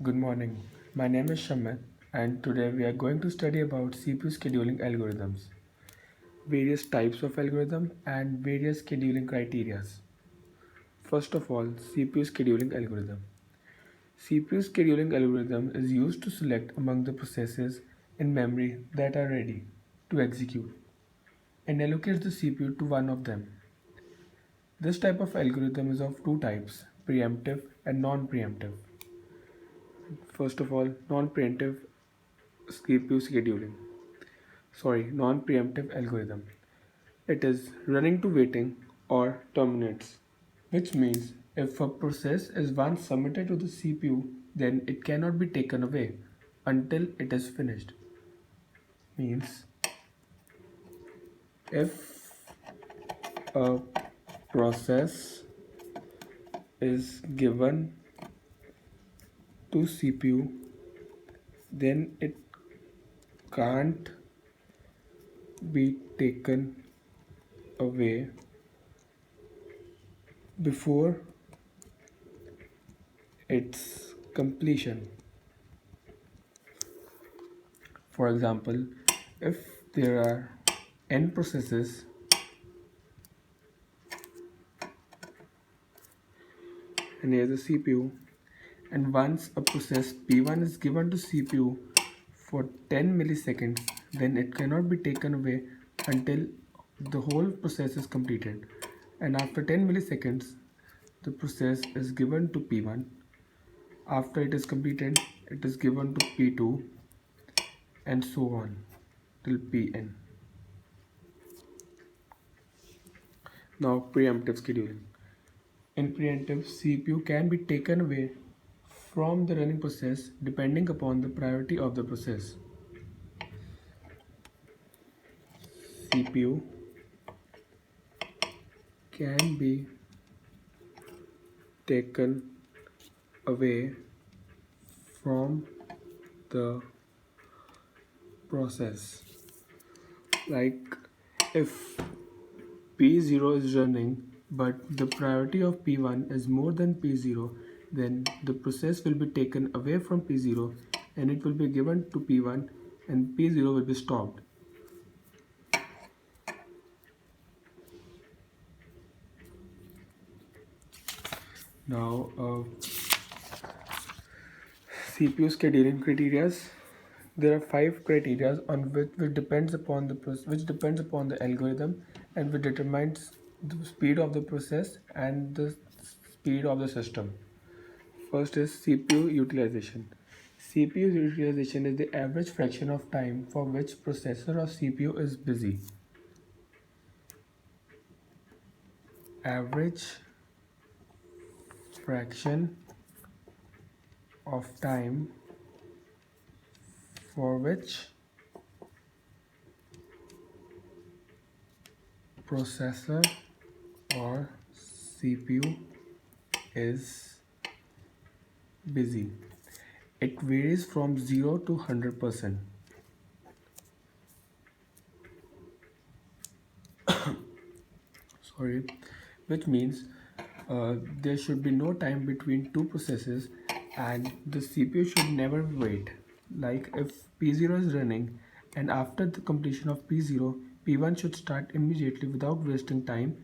Good morning. My name is Shamit, and today we are going to study about CPU scheduling algorithms, various types of algorithm and various scheduling criteria. First of all, CPU scheduling algorithm. CPU scheduling algorithm is used to select among the processes in memory that are ready to execute and allocates the CPU to one of them. This type of algorithm is of two types, preemptive and non-preemptive. First of all, non-preemptive CPU scheduling. Non-preemptive algorithm. It is running to waiting or terminates, which means if a process is once submitted to the CPU, then it cannot be taken away until it is finished. Means if a process is given to CPU, then it can't be taken away before its completion. For example, if there are n processes near the CPU, and once a process P1 is given to CPU for 10 milliseconds, then it cannot be taken away until the whole process is completed. And after 10 milliseconds, the process is given to P1. After it is completed, it is given to P2 and so on till Pn. Now preemptive scheduling. In preemptive, CPU can be taken away from the running process depending upon the priority of the process. CPU can be taken away from the process. Like if P0 is running but the priority of P1 is more than P0, then the process will be taken away from P0 and it will be given to P1 and P0 will be stopped. Now, CPU scheduling criteria. There are five criteria on which depends upon the algorithm and which determines the speed of the process and the speed of the system. First is CPU utilization. CPU utilization is the average fraction of time for which processor or CPU is busy. Average fraction of time for which processor or CPU is busy. It varies from 0 to 100%. Sorry, which means there should be no time between two processes and the CPU should never wait. Like if P0 is running and after the completion of P0, P1 should start immediately without wasting time.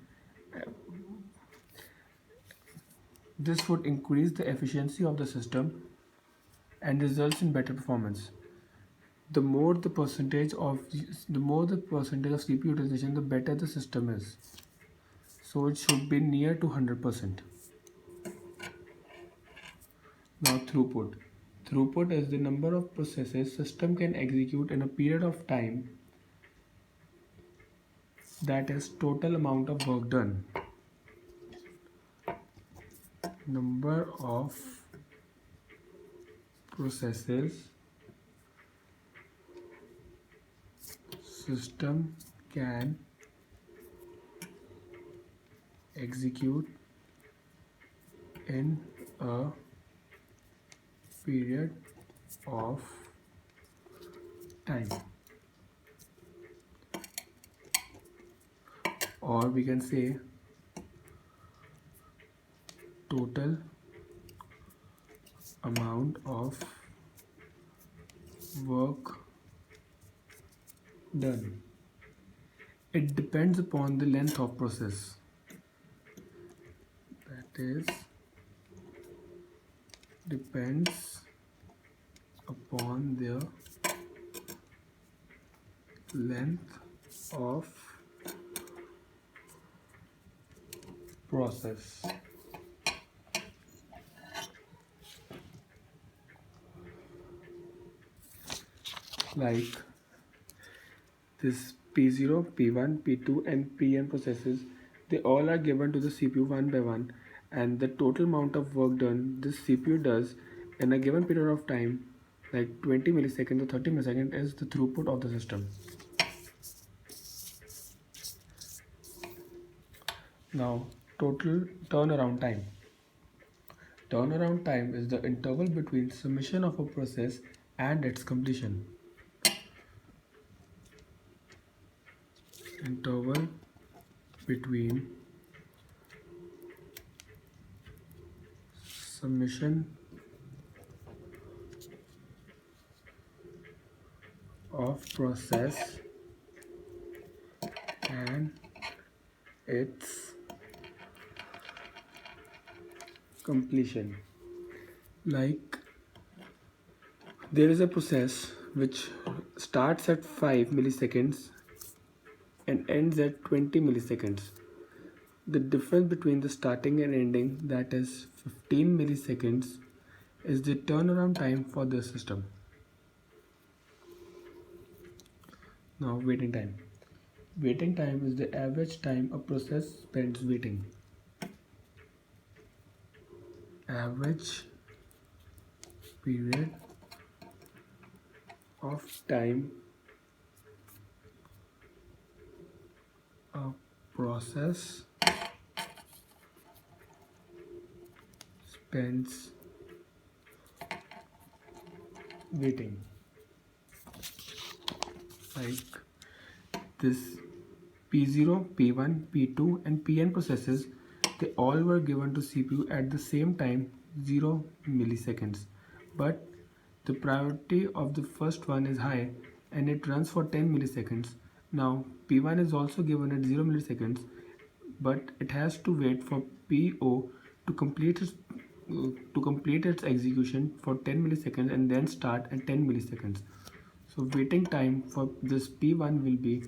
This would increase the efficiency of the system and results in better performance. The more the percentage of CPU utilization, the better the system is. So it should be near to 100%. Now throughput. Throughput is the number of processes system can execute in a period of time, that is total amount of work done. Number of processes system can execute in a period of time, or we can say total amount of work done. It depends upon the length of process. That is, depends upon the length of process. Like this P0, P1, P2 and Pn processes, they all are given to the CPU one by one, and the total amount of work done this CPU does in a given period of time, like 20 milliseconds or 30 milliseconds, is the throughput of the system. Now, total turnaround time. Turnaround time is the interval between submission of a process and its completion. Interval between submission of process and its completion. Like there is a process which starts at 5 milliseconds and ends at 20 milliseconds. The difference between the starting and ending, that is 15 milliseconds, is the turnaround time for the system. Now, waiting time. Waiting time is the average time a process spends waiting. Average period of time a process spends waiting. Like this P0, P1, P2 and Pn processes, they all were given to CPU at the same time, 0 milliseconds. But the priority of the first one is high and it runs for 10 milliseconds. Now P1 is also given at 0 milliseconds, but it has to wait for PO to complete its execution for 10 milliseconds and then start at 10 milliseconds. So waiting time for this P1 will be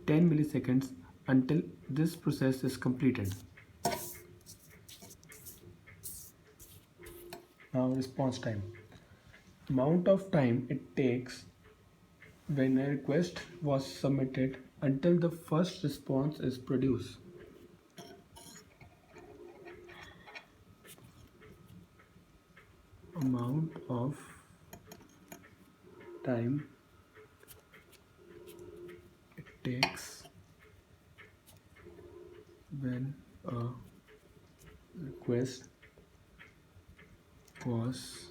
10 milliseconds until this process is completed. Now response time. Amount of time it takes when a request was submitted until the first response is produced. Amount of time it takes when a request was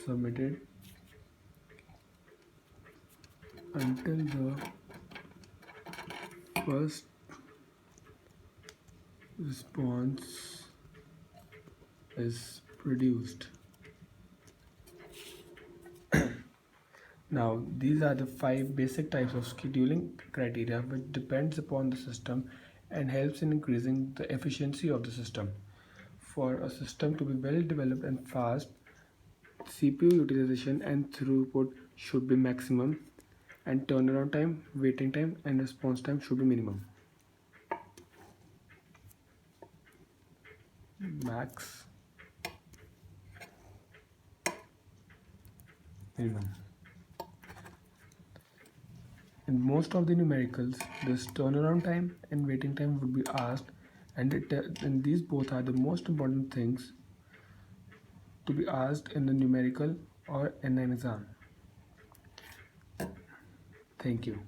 submitted until the first response is produced. Now, these are the 5 basic types of scheduling criteria which depends upon the system and helps in increasing the efficiency of the system. For a system to be well developed and fast, CPU utilization and throughput should be maximum and turnaround time, waiting time and response time should be minimum. Max, minimum. In most of the numericals, this turnaround time and waiting time would be asked, and these both are the most important things to be asked in the numerical or in an exam. Thank you.